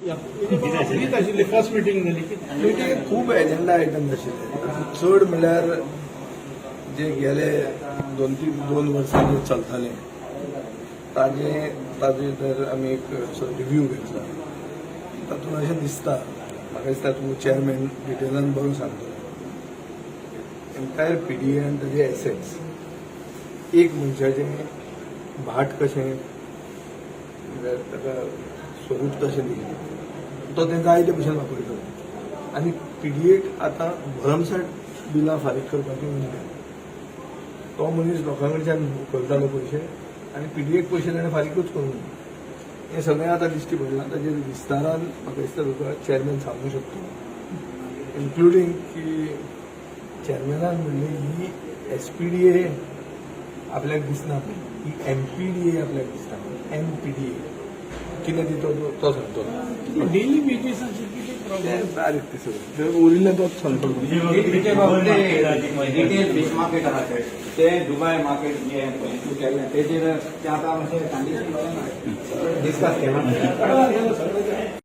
कितें आशिल्ली first meeting जाली मिटींगेक खूब एजेंडा आयटम्स आशिल्ले. चड म्हणल्यार जे गेले दोन वर्सां जे चलताले ताजे तर आमी एक रिव्यू घेतला. तातूंत अशें दिसता, म्हाका दिसता तूं चेअरमॅन डिटेलान बरो सांगतो. एन्टायर पीडीए आनी ताजे एसेट्स एक मनशाचें भाट कशें ताका स्वरूप तशें दिलें तो तें जाय ते भशेन वापरता. आनी पीडीएक आतां भरमसाट बिलां फारीक करपाचें म्हणजे तो मनीस लोकां कडच्यान करतालो पयशे आनी पीडीएक पयशे ताणें फारीकूच करूंक ना. हें सगळें आतां दिश्टी पडलां. ताजेर विस्तारान म्हाका दिसता तुका चेअरमॅन सांगूंक शकतो, इन्क्लुडींग की चेअरमॅनान म्हणलें ही एसपीडीए आपल्याक दिसना, ही एमपीडीए आपल्याक दिसता. एमपीडीए कितें दितो तो सांगतो. डेली बेजीसाचेर कितें प्रॉब्लेम बारीक ते सगळें ओरिजिनल तोच सांगतो. रिटेल फीश मार्केट आहा ते दुबय मार्केट जे तूं केल्लें तेजेर तें आतां मातशें कंडिशन डिस्कस केलां.